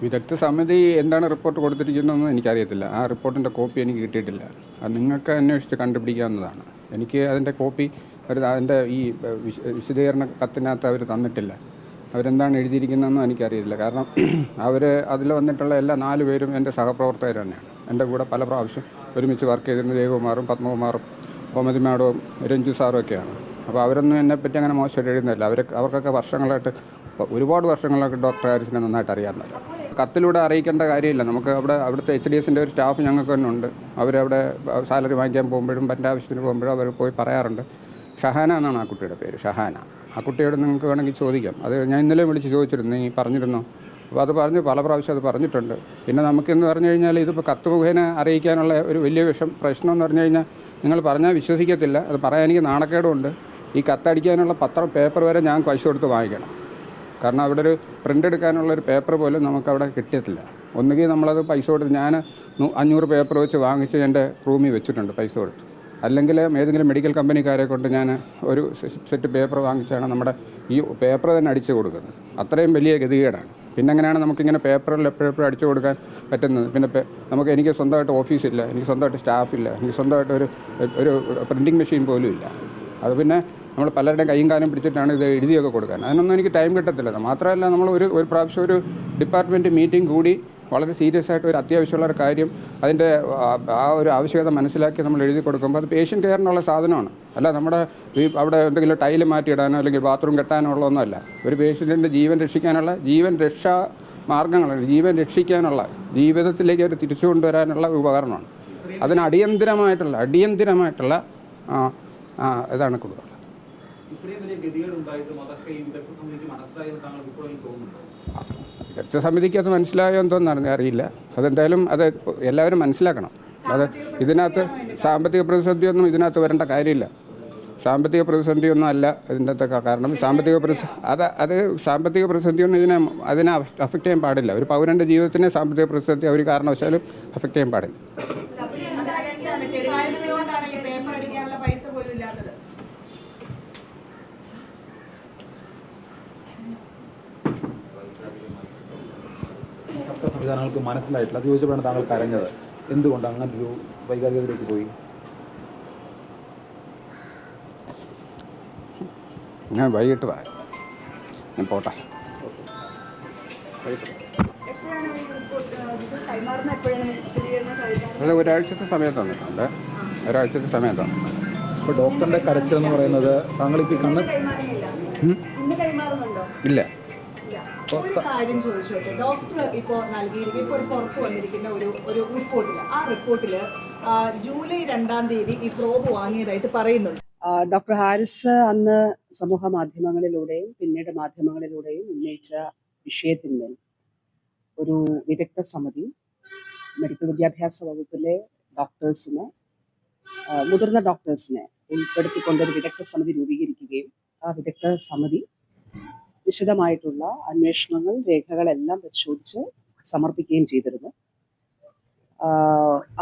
വിദഗ്ധ സമിതി എന്താണ് റിപ്പോർട്ട് കൊടുത്തിരിക്കുന്നതെന്ന് എനിക്കറിയത്തില്ല. ആ റിപ്പോർട്ടിൻ്റെ കോപ്പി എനിക്ക് കിട്ടിയിട്ടില്ല. അത് നിങ്ങൾക്ക് അന്വേഷിച്ച് കണ്ടുപിടിക്കാവുന്നതാണ്. എനിക്ക് അതിൻ്റെ കോപ്പി അതിൻ്റെ ഈ വിശദീകരണ കത്തിനകത്ത് അവർ തന്നിട്ടില്ല. അവരെന്താണ് എഴുതിയിരിക്കുന്നതെന്നും എനിക്കറിയില്ല. കാരണം അവർ അതിൽ വന്നിട്ടുള്ള എല്ലാ 4 പേരും എൻ്റെ സഹപ്രവർത്തകർ തന്നെയാണ്. എൻ്റെ കൂടെ പല പ്രാവശ്യം ഒരുമിച്ച് വർക്ക് ചെയ്തിരുന്ന ജയകുമാറും പത്മകുമാറും കോമതി മാഡവും രഞ്ജു സാറും ഒക്കെയാണ്. അപ്പോൾ അവരൊന്നും എന്നെപ്പറ്റി അങ്ങനെ മോശമായിട്ട് എഴുതുന്നില്ല. അവർക്കൊക്കെ വർഷങ്ങളായിട്ട് ഒരുപാട് വർഷങ്ങളായിട്ട് ഡോക്ടർ ഹാരിസിനെ നന്നായിട്ട് അറിയാവുന്നവരാണ്. കത്തിലൂടെ അറിയിക്കേണ്ട കാര്യമില്ല. നമുക്ക് അവിടുത്തെ HDSൻ്റെ ഒരു സ്റ്റാഫ് ഞങ്ങൾക്ക് തന്നെ ഉണ്ട്. അവരവിടെ സാലറി വാങ്ങിക്കാൻ പോകുമ്പോഴും മറ്റേ ആവശ്യത്തിന് പോകുമ്പോഴും അവർ പോയി പറയാറുണ്ട്. ഷഹാന എന്നാണ് ആ കുട്ടിയുടെ പേര്, ഷഹാന. ആ കുട്ടിയോട് നിങ്ങൾക്ക് വേണമെങ്കിൽ ചോദിക്കാം. അത് ഞാൻ ഇന്നലെ വിളിച്ച് ചോദിച്ചിരുന്നു, നീ പറഞ്ഞിരുന്നോ? അപ്പോൾ അത് പറഞ്ഞു, പല പ്രാവശ്യം അത് പറഞ്ഞിട്ടുണ്ട്. പിന്നെ നമുക്കെന്ന് പറഞ്ഞു കഴിഞ്ഞാൽ ഇതിപ്പോൾ കത്ത് മുഖേന അറിയിക്കാനുള്ള ഒരു വലിയ പ്രശ്നം എന്ന് പറഞ്ഞു കഴിഞ്ഞാൽ നിങ്ങൾ പറഞ്ഞാൽ വിശ്വസിക്കത്തില്ല. അത് പറയാൻ എനിക്ക് നാണക്കേടുമുണ്ട്. ഈ കത്തടിക്കാനുള്ള പേപ്പർ വരെ ഞാൻ പൈസ കൊടുത്ത് വാങ്ങിക്കണം. കാരണം അവിടെ ഒരു പ്രിൻ്റ് എടുക്കാനുള്ളൊരു പേപ്പർ പോലും നമുക്കവിടെ കിട്ടിയിട്ടില്ല. ഒന്നുകിൽ നമ്മളത് പൈസ കൊടുത്ത് ഞാൻ 500 പേപ്പർ വെച്ച് വാങ്ങിച്ച് എൻ്റെ റൂമിൽ വെച്ചിട്ടുണ്ട് പൈസ കൊടുത്ത്. അല്ലെങ്കിൽ ഏതെങ്കിലും മെഡിക്കൽ കമ്പനിക്കാരെ കൊണ്ട് ഞാൻ ഒരു സെറ്റ് പേപ്പർ വാങ്ങിച്ചാണ് നമ്മുടെ ഈ പേപ്പർ തന്നെ അടിച്ചു കൊടുക്കുന്നത്. അത്രയും വലിയ ഗതികേടാണ്. പിന്നെ എങ്ങനെയാണ് നമുക്കിങ്ങനെ പേപ്പറിൽ എപ്പോഴും അടിച്ചു കൊടുക്കാൻ പറ്റുന്നത്? പിന്നെ എനിക്ക് സ്വന്തമായിട്ട് ഓഫീസില്ല, എനിക്ക് സ്വന്തമായിട്ട് സ്റ്റാഫില്ല, എനിക്ക് സ്വന്തമായിട്ട് ഒരു പ്രിൻറ്റിങ് മെഷീൻ പോലും ഇല്ല. അത് പിന്നെ നമ്മൾ പലരുടെയും കൈയും കാലം പിടിച്ചിട്ടാണ് ഇത് എഴുതിയൊക്കെ കൊടുക്കാൻ. അതിനൊന്നും എനിക്ക് ടൈം കിട്ടത്തില്ല. മാത്രമല്ല നമ്മൾ ഒരു പ്രാവശ്യം ഒരു ഡിപ്പാർട്ട്മെൻറ്റ് മീറ്റിംഗ് കൂടി വളരെ സീരിയസ് ആയിട്ട് ഒരു അത്യാവശ്യമുള്ള ഒരു കാര്യം അതിൻ്റെ ആ ഒരു ആവശ്യകത മനസ്സിലാക്കി നമ്മൾ എഴുതി കൊടുക്കുമ്പോൾ അത് പേഷ്യൻ്റ് കെയറിനുള്ള സാധനമാണ്. അല്ല നമ്മുടെ അവിടെ എന്തെങ്കിലും ടൈല് മാറ്റിയിടാനോ അല്ലെങ്കിൽ ബാത്റൂം കെട്ടാനോ ഉള്ളതൊന്നുമല്ല. ഒരു പേഷ്യൻറ്റിൻ്റെ ജീവൻ രക്ഷിക്കാനുള്ള രക്ഷാ മാർഗ്ഗങ്ങളാണ്, ജീവൻ രക്ഷിക്കാനുള്ള, ജീവിതത്തിലേക്ക് അവർ തിരിച്ചു കൊണ്ടുവരാനുള്ള ഒരു ഉപകരണമാണ്. അതിന് അടിയന്തിരമായിട്ടുള്ള ഇതാണ് കൊടുക്കുക. വിദഗ്ധ സമിതിക്ക് അത് മനസ്സിലായോ എന്തോന്ന് അറിയില്ല. അതെന്തായാലും അത് എല്ലാവരും മനസ്സിലാക്കണം. അത് ഇതിനകത്ത് സാമ്പത്തിക പ്രതിസന്ധിയൊന്നും ഇതിനകത്ത് വരേണ്ട കാര്യമില്ല. സാമ്പത്തിക പ്രതിസന്ധിയൊന്നും അല്ല ഇതിൻ്റെ അകത്തൊക്കെ. കാരണം സാമ്പത്തിക പ്രതിസന്ധിയൊന്നും അതിനെ അഫക്റ്റ് ചെയ്യാൻ പാടില്ല. ഒരു പൗരൻ്റെ ജീവിതത്തിനെ സാമ്പത്തിക പ്രതിസന്ധി ഒരു കാരണവശാലും അഫക്റ്റ് ചെയ്യാൻ പാടില്ല. സംവിധാനങ്ങൾക്ക് മനസ്സിലായിട്ടില്ല. അത് ചോദിച്ചപ്പോഴാണ് താങ്കൾ കരഞ്ഞത്. എന്തുകൊണ്ട് അങ്ങനെ ഒരു വൈകാരികതയിലേക്ക് പോയി? ഞാൻ വൈകിട്ട് ഞാൻ പോട്ടെ. അത് ഒരാഴ്ചത്തെ സമയം തന്നിട്ടുണ്ട്. ഇപ്പോൾ ഡോക്ടറിൻ്റെ കരച്ചിലെന്ന് പറയുന്നത് താങ്കളിപ്പോൾ കണ്ണ് ഇല്ല. ഒരു കാര്യം ചോദിച്ചോട്ടെ, ഡോക്ടർ ഇപ്പോൾ നൽകിയിരിക്കുന്ന ഇപ്പോൾ ഒരു പുറത്ത് വന്നിരിക്കുന്ന ഒരു റിപ്പോർട്ടിൽ, ആ റിപ്പോർട്ടിൽ ജൂലൈ 2-ാം തീയതി ഈ പ്രോബ് വാങ്ങിയതായിട്ട് പറയുന്നുണ്ട്. ഡോക്ടർ ഹാരിസ് അന്ന് സമൂഹ മാധ്യമങ്ങളിലൂടെയും പിന്നീട് മാധ്യമങ്ങളിലൂടെയും ഉന്നയിച്ച വിഷയത്തിന്മേൽ ഒരു വിദഗ്ധ സമിതി മെഡിക്കൽ വിദ്യാഭ്യാസ വകുപ്പിലെ ഡോക്ടേഴ്സിനെ, മുതിർന്ന ഡോക്ടേഴ്സിനെ ഉൾപ്പെടുത്തിക്കൊണ്ടൊരു വിദഗ്ധ സമിതി രൂപീകരിക്കുകയും ആ വിദഗ്ധ സമിതി വിശദമായിട്ടുള്ള അന്വേഷണങ്ങൾ, രേഖകളെല്ലാം പരിശോധിച്ച് സമർപ്പിക്കുകയും ചെയ്തിരുന്നു.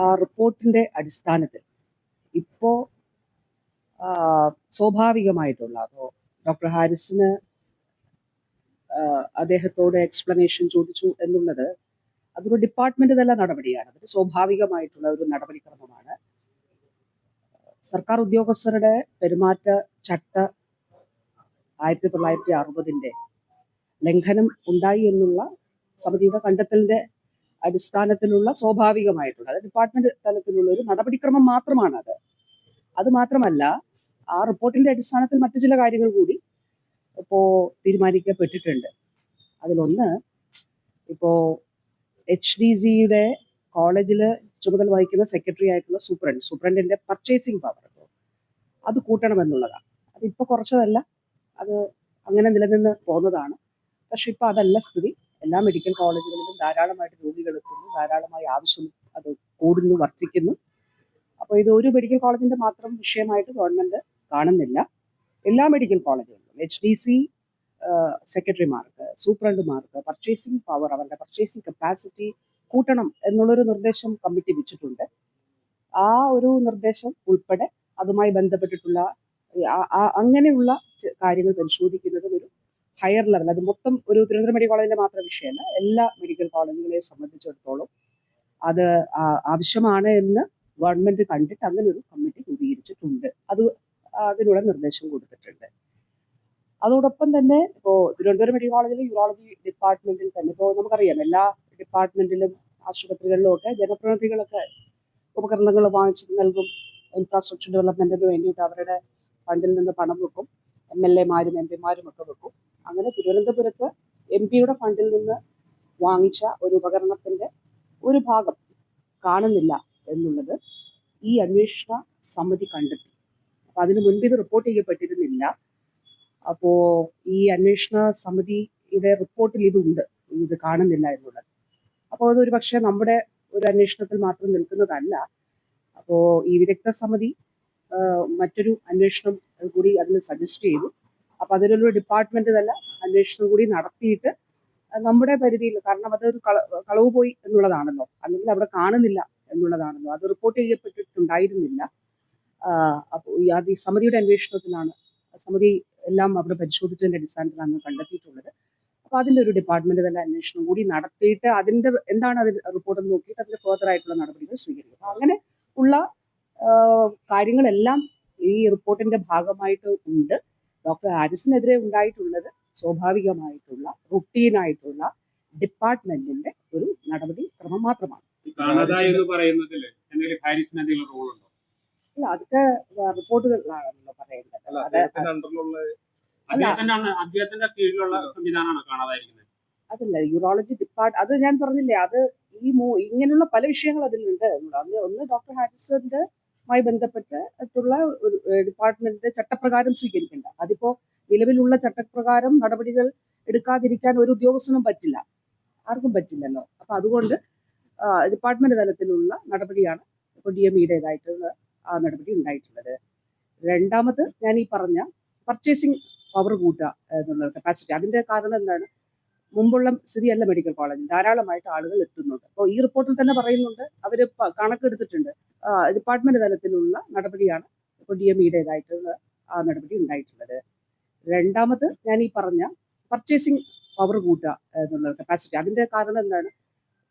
ആ റിപ്പോർട്ടിൻ്റെ അടിസ്ഥാനത്തിൽ ഇപ്പോൾ സ്വാഭാവികമായിട്ടുള്ള ഡോക്ടർ ഹാരിസിന് അദ്ദേഹത്തോട് എക്സ്പ്ലനേഷൻ ചോദിച്ചു എന്നുള്ളത് അതൊരു ഡിപ്പാർട്ട്മെന്റ് തല നടപടിയാണ്. അതൊരു സ്വാഭാവികമായിട്ടുള്ള ഒരു നടപടിക്രമമാണ്. സർക്കാർ ഉദ്യോഗസ്ഥരുടെ പെരുമാറ്റ ചട്ട 1960 ലംഘനം ഉണ്ടായി എന്നുള്ള സമിതിയുടെ കണ്ടെത്തലിന്റെ അടിസ്ഥാനത്തിലുള്ള സ്വാഭാവികമായിട്ടുള്ള ഡിപ്പാർട്ട്മെന്റ് തലത്തിലുള്ള ഒരു നടപടിക്രമം മാത്രമാണ് അത്. അത് മാത്രമല്ല, ആ റിപ്പോർട്ടിന്റെ അടിസ്ഥാനത്തിൽ മറ്റു ചില കാര്യങ്ങൾ കൂടി ഇപ്പോൾ തീരുമാനിക്കപ്പെട്ടിട്ടുണ്ട്. അതിലൊന്ന്, ഇപ്പോൾ HDCയുടെ കോളേജിൽ ചുമതല വഹിക്കുന്ന സെക്രട്ടറി ആയിട്ടുള്ള സൂപ്രണ്ടിന്റെ പർച്ചേസിംഗ് പവർ അത് കൂട്ടണമെന്നുള്ളതാണ്. അതിപ്പോൾ കുറച്ചതല്ല, അത് അങ്ങനെ നിലനിന്ന് പോകുന്നതാണ്. പക്ഷെ ഇപ്പം അതല്ല സ്ഥിതി. എല്ലാ മെഡിക്കൽ കോളേജുകളിലും ധാരാളമായിട്ട് രോഗികൾ എത്തുന്നു, ധാരാളമായി ആവശ്യം അത് കൂടുന്നു, വർദ്ധിക്കുന്നു. അപ്പോൾ ഇത് ഒരു മെഡിക്കൽ കോളേജിന്റെ മാത്രം വിഷയമായിട്ട് ഗവൺമെന്റ് കാണുന്നില്ല. എല്ലാ മെഡിക്കൽ കോളേജുകളിലും HDC സെക്രട്ടറിമാർക്ക്, സൂപ്രണ്ടുമാർക്ക് പർച്ചേസിംഗ് പവർ, അവരുടെ പർച്ചേസിംഗ് കപ്പാസിറ്റി കൂട്ടണം എന്നുള്ളൊരു നിർദ്ദേശം കമ്മിറ്റി വെച്ചിട്ടുണ്ട്. ആ ഒരു നിർദ്ദേശം ഉൾപ്പെടെ അതുമായി ബന്ധപ്പെട്ടിട്ടുള്ള അങ്ങനെയുള്ള കാര്യങ്ങൾ പരിശോധിക്കുന്നതിന് ഒരു ഹയർ ലെവൽ, അത് മൊത്തം ഒരു തിരുവനന്തപുരം മെഡിക്കൽ കോളേജിന്റെ മാത്രം വിഷയമല്ല, എല്ലാ മെഡിക്കൽ കോളേജുകളെ സംബന്ധിച്ചിടത്തോളം അത് ആവശ്യമാണ് എന്ന് ഗവൺമെന്റ് കണ്ടിട്ട് അങ്ങനെ ഒരു കമ്മിറ്റി രൂപീകരിച്ചിട്ടുണ്ട്. അത് അതിനുള്ള നിർദ്ദേശം കൊടുത്തിട്ടുണ്ട്. അതോടൊപ്പം തന്നെ ഇപ്പോൾ തിരുവനന്തപുരം മെഡിക്കൽ കോളേജിലെ യൂറോളജി ഡിപ്പാർട്ട്മെന്റിൽ തന്നെ ഇപ്പോൾ നമുക്കറിയാം എല്ലാ ഡിപ്പാർട്ട്മെന്റിലും ആശുപത്രികളിലും ഒക്കെ ജനപ്രതിനിധികളൊക്കെ ഉപകരണങ്ങൾ വാങ്ങിച്ച് നൽകും. ഇൻഫ്രാസ്ട്രക്ചർ ഡെവലപ്മെന്റിന് വേണ്ടിയിട്ട് അവരുടെ ഫണ്ടിൽ നിന്ന് പണം വെക്കും. MLA-മാരും MP-മാരും ഒക്കെ വെക്കും. അങ്ങനെ തിരുവനന്തപുരത്ത് MP-യുടെ ഫണ്ടിൽ നിന്ന് വാങ്ങിച്ച ഒരു ഉപകരണത്തിന്റെ ഒരു ഭാഗം കാണുന്നില്ല എന്നുള്ളത് ഈ അന്വേഷണ സമിതി കണ്ടെത്തി. അപ്പൊ അതിനു മുൻപ് ഇത് റിപ്പോർട്ട് ചെയ്യപ്പെട്ടിരുന്നില്ല. അപ്പോ ഈ അന്വേഷണ സമിതിയുടെ റിപ്പോർട്ടിൽ ഇതുണ്ട്, ഇത് കാണുന്നില്ല എന്നുള്ളത്. അപ്പോൾ അതൊരു പക്ഷേ നമ്മുടെ ഒരു അന്വേഷണത്തിൽ മാത്രം നിൽക്കുന്നതല്ല. അപ്പോൾ ഈ വിദഗ്ധ സമിതി മറ്റൊരു അന്വേഷണം കൂടി അതിന് സജസ്റ്റ് ചെയ്തു. അപ്പൊ അതിലൊരു ഡിപ്പാർട്ട്മെന്റ് തന്നെ അന്വേഷണം കൂടി നടത്തിയിട്ട് നമ്മുടെ പരിധിയിൽ, കാരണം അതൊരു കളവ് പോയി എന്നുള്ളതാണല്ലോ, അല്ലെങ്കിൽ അവിടെ കാണുന്നില്ല എന്നുള്ളതാണല്ലോ, അത് റിപ്പോർട്ട് ചെയ്യപ്പെട്ടിട്ടുണ്ടായിരുന്നില്ല. അപ്പോൾ ഈ സമിതിയുടെ അന്വേഷണത്തിലാണ്, സമിതി എല്ലാം അവിടെ പരിശോധിച്ചതിന്റെ അടിസ്ഥാനത്തിലാണ് കണ്ടെത്തിയിട്ടുള്ളത്. അപ്പൊ അതിന്റെ ഒരു ഡിപ്പാർട്ട്മെന്റ് തന്നെ അന്വേഷണം കൂടി നടത്തിയിട്ട് അതിന്റെ എന്താണ് അതിന്റെ റിപ്പോർട്ട് നോക്കിയിട്ട് അതിന്റെ ഫർദർ ആയിട്ടുള്ള നടപടികൾ സ്വീകരിക്കും. അപ്പൊ അങ്ങനെ ഉള്ള കാര്യങ്ങളെല്ലാം ഈ റിപ്പോർട്ടിന്റെ ഭാഗമായിട്ട് ഉണ്ട്. ഡോക്ടർ ഹാരിസിനെതിരെ ഉണ്ടായിട്ടുള്ളത് സ്വാഭാവികമായിട്ടുള്ള റുട്ടീനായിട്ടുള്ള ഡിപ്പാർട്ട്മെന്റിന്റെ ഒരു നടപടി ക്രമം മാത്രമാണ്. അല്ല, അതൊക്കെ റിപ്പോർട്ടുകളിലാണല്ലോ പറയേണ്ടത്. അതല്ല യൂറോളജി ഡിപ്പാർട്ട്മെന്റ്, അത് ഞാൻ പറഞ്ഞില്ലേ, അത് ഇങ്ങനെയുള്ള പല വിഷയങ്ങൾ അതിലുണ്ട്. ഒന്ന് ഡോക്ടർ ഹാരിസന്റെ ബന്ധപ്പെട്ടുള്ള ഒരു ഡിപ്പാർട്ട്മെന്റിന്റെ ചട്ടപ്രകാരം സ്വീകരിക്കേണ്ട, അതിപ്പോ നിലവിലുള്ള ചട്ടപ്രകാരം നടപടികൾ എടുക്കാതിരിക്കാൻ ഒരു ഉദ്യോഗസ്ഥനും പറ്റില്ല, ആർക്കും പറ്റില്ലല്ലോ. അപ്പൊ അതുകൊണ്ട് ഡിപ്പാർട്ട്മെന്റ് തലത്തിലുള്ള നടപടിയാണ് ഇപ്പോൾ DMEയുടേതായിട്ടുള്ള ആ നടപടി ഉണ്ടായിട്ടുള്ളത്. രണ്ടാമത് ഞാൻ ഈ പറഞ്ഞ പർച്ചേസിങ് പവർ കൂട്ടുക എന്നുള്ള കപ്പാസിറ്റി, അതിന്റെ കാരണം എന്താണ്? മുമ്പുള്ള സ്ഥിതിയല്ല മെഡിക്കൽ കോളേജിൽ, ധാരാളമായിട്ട് ആളുകൾ എത്തുന്നുണ്ട്. അപ്പോൾ ഈ റിപ്പോർട്ടിൽ തന്നെ പറയുന്നുണ്ട്, അവർ കണക്കെടുത്തിട്ടുണ്ട്, ഡിപ്പാർട്ട്മെന്റ് തലത്തിലുള്ള നടപടിയാണ് ഇപ്പോൾ DMEയുടേതായിട്ടുള്ള ആ നടപടി ഉണ്ടായിട്ടുള്ളത്. രണ്ടാമത് ഞാൻ ഈ പറഞ്ഞ പർച്ചേസിങ് പവർ കൂട്ടുക എന്നുള്ള കപ്പാസിറ്റി, അതിന്റെ കാരണം എന്താണ്?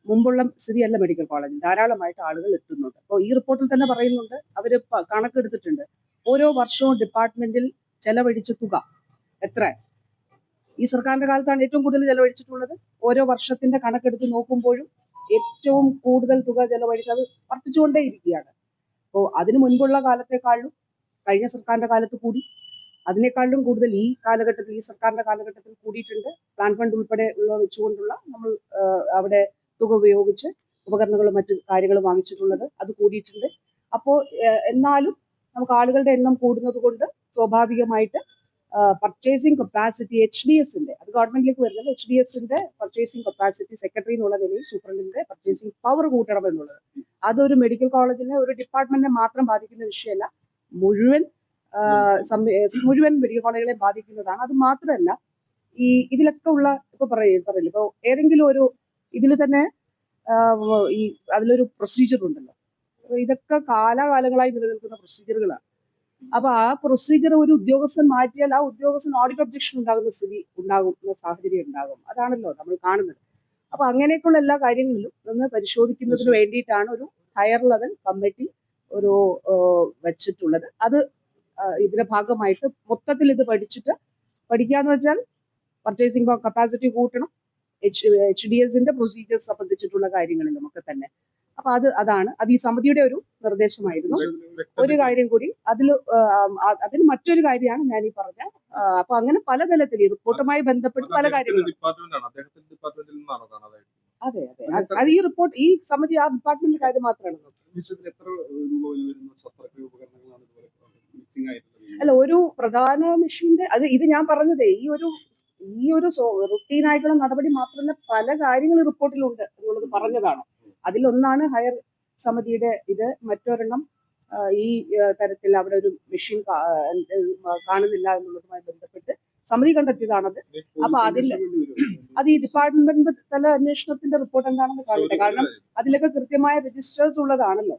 മുമ്പുള്ള സ്ഥിതിയല്ല മെഡിക്കൽ കോളേജിൽ, ധാരാളമായിട്ട് ആളുകൾ എത്തുന്നുണ്ട്. അപ്പോൾ ഈ റിപ്പോർട്ടിൽ തന്നെ പറയുന്നുണ്ട്, അവർ കണക്കെടുത്തിട്ടുണ്ട്, ഓരോ വർഷവും ഡിപ്പാർട്ട്മെന്റിൽ ചെലവഴിച്ച തുക എത്ര, ഈ സർക്കാരിന്റെ കാലത്താണ് ഏറ്റവും കൂടുതൽ ചെലവഴിച്ചിട്ടുള്ളത്. ഓരോ വർഷത്തിന്റെ കണക്കെടുത്ത് നോക്കുമ്പോഴും ഏറ്റവും കൂടുതൽ തുക ചെലവഴിച്ചത് വർദ്ധിച്ചുകൊണ്ടേ ഇരിക്കുകയാണ്. അപ്പോൾ അതിനു മുൻപുള്ള കാലത്തെക്കാളും കഴിഞ്ഞ സർക്കാരിന്റെ കാലത്ത് കൂടി, അതിനേക്കാളും കൂടുതൽ ഈ കാലഘട്ടത്തിൽ, ഈ സർക്കാരിന്റെ കാലഘട്ടത്തിൽ കൂടിയിട്ടുണ്ട്. പ്ലാൻ ഫണ്ട് ഉൾപ്പെടെ വെച്ചുകൊണ്ടുള്ള നമ്മൾ അവിടെ തുക ഉപയോഗിച്ച് ഉപകരണങ്ങളും മറ്റു കാര്യങ്ങളും വാങ്ങിച്ചിട്ടുള്ളത് അത് കൂടിയിട്ടുണ്ട്. അപ്പോൾ എന്നാലും നമുക്ക് ആളുകളുടെ എണ്ണം കൂടുന്നത് കൊണ്ട് സ്വാഭാവികമായിട്ട് പർച്ചേസിംഗ് കപ്പാസിറ്റി HDSന്റെ, അത് ഗവൺമെന്റിലേക്ക് വരുന്നത്, HDSന്റെ പർച്ചേസിംഗ് കപ്പാസിറ്റി സെക്രട്ടറി എന്നുള്ള നിലയിൽ സൂപ്രണ്ടിന്റെ പർച്ചേസിംഗ് പവർ കൂട്ടണം എന്നുള്ളത്, അതൊരു മെഡിക്കൽ കോളേജിനെ, ഒരു ഡിപ്പാർട്ട്മെന്റിനെ മാത്രം ബാധിക്കുന്ന വിഷയമല്ല, മുഴുവൻ മെഡിക്കൽ കോളേജുകളെ ബാധിക്കുന്നതാണ്. അത് മാത്രമല്ല ഇതിലൊക്കെ ഉള്ള പറയില്ല, ഇപ്പൊ ഏതെങ്കിലും ഒരു ഇതിൽ തന്നെ ഈ അതിലൊരു പ്രൊസീജിയർ ഉണ്ടല്ലോ, ഇതൊക്കെ കാലാകാലങ്ങളായി നിലനിൽക്കുന്ന പ്രൊസീജിയറുകളാണ്. അപ്പൊ ആ പ്രൊസീജിയർ ഒരു ഉദ്യോഗസ്ഥൻ മാറ്റിയാൽ ആ ഉദ്യോഗസ്ഥൻ ഓഡിറ്റ് ഒബ്ജക്ഷൻ ഉണ്ടാകുന്ന സാഹചര്യം ഉണ്ടാകും. അതാണല്ലോ നമ്മൾ കാണുന്നത്. അപ്പൊ അങ്ങനെയൊക്കെയുള്ള എല്ലാ കാര്യങ്ങളിലും ഒന്ന് പരിശോധിക്കുന്നതിന് വേണ്ടിയിട്ടാണ് ഒരു ഹയർ ലെവൽ കമ്മിറ്റി ഒരു വെച്ചിട്ടുള്ളത്. അത് ഇതിന്റെ ഭാഗമായിട്ട് മൊത്തത്തിൽ ഇത് പഠിക്കാന്ന് വെച്ചാൽ പർച്ചേസിംഗ് കപ്പാസിറ്റി കൂട്ടണം, HDSന്റെ പ്രൊസീജിയേഴ്സ് സംബന്ധിച്ചിട്ടുള്ള കാര്യങ്ങളിലും ഒക്കെ തന്നെ. അപ്പൊ അതാണ് ഈ സമിതിയുടെ ഒരു നിർദ്ദേശമായിരുന്നു. ഒരു കാര്യം കൂടി അതിന് മറ്റൊരു കാര്യമാണ് ഞാൻ ഈ പറഞ്ഞ. അപ്പൊ അങ്ങനെ പല തലത്തിൽ റിപ്പോർട്ടുമായി ബന്ധപ്പെട്ട് പല കാര്യങ്ങളും. അതെ, അത് ഈ റിപ്പോർട്ട്, ഈ സമിതി ആ ഡിപ്പാർട്ട്മെന്റിന്റെ കാര്യം മാത്രമാണ് നോക്കുന്നത്. അല്ല, ഒരു പ്രധാന മെഷീന്റെ ഇത് ഞാൻ പറഞ്ഞതേ ഈ ഒരു റുട്ടീനായിട്ടുള്ള നടപടി മാത്രമല്ല, പല കാര്യങ്ങളും റിപ്പോർട്ടിലുണ്ട് എന്നുള്ളത് പറഞ്ഞതാണ്. അതിലൊന്നാണ് ഹയർ സമിതിയുടെ ഇത്. മറ്റൊരെണ്ണം ഈ തരത്തിൽ അവിടെ ഒരു മെഷീൻ കാണുന്നില്ല എന്നുള്ളതുമായി ബന്ധപ്പെട്ട് സമിതി കണ്ടെത്തിയതാണത്. അപ്പൊ അത് ഈ ഡിപ്പാർട്ട്മെന്റ് തല അന്വേഷണത്തിന്റെ റിപ്പോർട്ട് എന്താണെന്ന് കാണട്ടെ, കാരണം അതിലൊക്കെ കൃത്യമായ രജിസ്റ്റേഴ്സ് ഉള്ളതാണല്ലോ.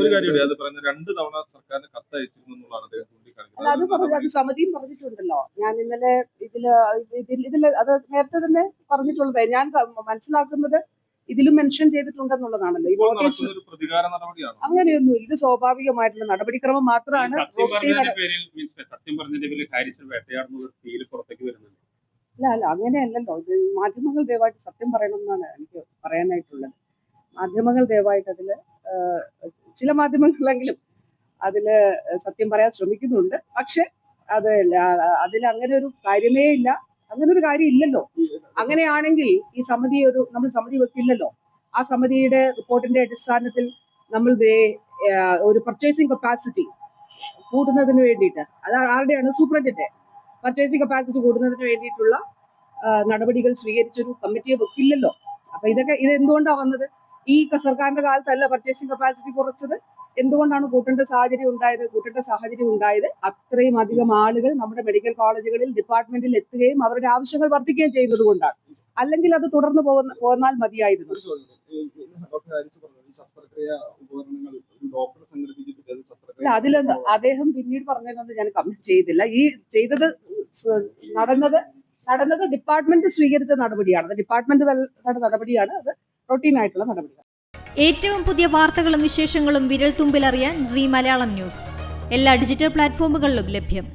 ഒരു കാര്യം, അത് പറഞ്ഞ 2 തവണ സർക്കാരിന് കത്തയച്ചിരുന്നു എന്നുള്ളതാണ് അദ്ദേഹം ചൂണ്ടിക്കാണിക്കുന്നത്. അല്ല, അത് പറഞ്ഞു, അത് സമിതിയും പറഞ്ഞിട്ടുണ്ടല്ലോ. ഞാൻ ഇന്നലെ ഇതിൽ അത് നേരത്തെ തന്നെ പറഞ്ഞിട്ടുള്ളത്. ഞാൻ മനസ്സിലാക്കുന്നത് ഇതിലും മെൻഷൻ ചെയ്തിട്ടുണ്ടെന്നുള്ളതാണല്ലോ. ഈ നോട്ടീസ് പ്രതികാര നടപടിയാണ്. അങ്ങനെയൊന്നും, ഇത് സ്വാഭാവികമായിട്ടുള്ള നടപടിക്രമം മാത്രമാണ്. സത്യം പറഞ്ഞതിന്റെ പേരിൽ ഹാരിസിനെ വേട്ടയാടുന്നത് ഫീൽ പുറത്തേക്ക് വരുന്നുണ്ട്. അല്ല അങ്ങനെയല്ലല്ലോ. ഇത് മാധ്യമങ്ങൾ ദയവായിട്ട് സത്യം പറയണം എന്നാണ് എനിക്ക് പറയാനായിട്ടുള്ളത്. മാധ്യമങ്ങൾ ദയവായിട്ട് ചില മാധ്യമങ്ങളെങ്കിലും അതില് സത്യം പറയാൻ ശ്രമിക്കുന്നുണ്ട്. പക്ഷെ അതിൽ അങ്ങനെ ഒരു കാര്യമേ ഇല്ല. അങ്ങനെ ഒരു കാര്യം ഇല്ലല്ലോ. അങ്ങനെയാണെങ്കിൽ ഈ നമ്മൾ സമിതി വെക്കില്ലല്ലോ. ആ സമിതിയുടെ റിപ്പോർട്ടിന്റെ അടിസ്ഥാനത്തിൽ നമ്മൾ ഒരു പർച്ചേസിംഗ് കപ്പാസിറ്റി കൂടുന്നതിന് വേണ്ടിയിട്ട്, അത് ആരുടെയാണ്? സൂപ്രണ്ടിന്റെ പർച്ചേസിംഗ് കപ്പാസിറ്റി കൂടുന്നതിന് വേണ്ടിയിട്ടുള്ള നടപടികൾ സ്വീകരിച്ചൊരു കമ്മിറ്റിയെ വെക്കില്ലല്ലോ. അപ്പൊ ഇത് എന്തുകൊണ്ടാണ് വന്നത്? ഈ സർക്കാരിന്റെ കാലത്തല്ല പർച്ചേസിംഗ് കപ്പാസിറ്റി കുറച്ചത്. എന്തുകൊണ്ടാണ് കൂട്ടേണ്ട സാഹചര്യം ഉണ്ടായത്? അത്രയും അധികം ആളുകൾ നമ്മുടെ മെഡിക്കൽ കോളേജുകളിൽ, ഡിപ്പാർട്ട്മെന്റിൽ എത്തുകയും അവരുടെ ആവശ്യങ്ങൾ വർദ്ധിക്കുകയും ചെയ്യുന്നത് കൊണ്ടാണ്. അല്ലെങ്കിൽ അത് തുടർന്ന് പോന്നാൽ മതിയായിരുന്നു. അതിലൊന്ന് അദ്ദേഹം പിന്നീട് പറഞ്ഞതൊന്നും ഞാൻ കമന്റ് ചെയ്തില്ല. ഈ ചെയ്തത് നടന്നത് ഡിപ്പാർട്ട്മെന്റ് സ്വീകരിച്ച നടപടിയാണ്. അത് ഡിപ്പാർട്ട്മെന്റ് നടപടിയാണ്. അത് റൊട്ടീൻ ആയിട്ടുള്ള നടപടിയാണ്. ഏറ്റവും പുതിയ വാർത്തകളും വിശേഷങ്ങളും വിരൽ തുമ്പിലറിയാൻ സീ മലയാളം ന്യൂസ് എല്ലാ ഡിജിറ്റൽ പ്ലാറ്റ്ഫോമുകളിലും ലഭ്യം.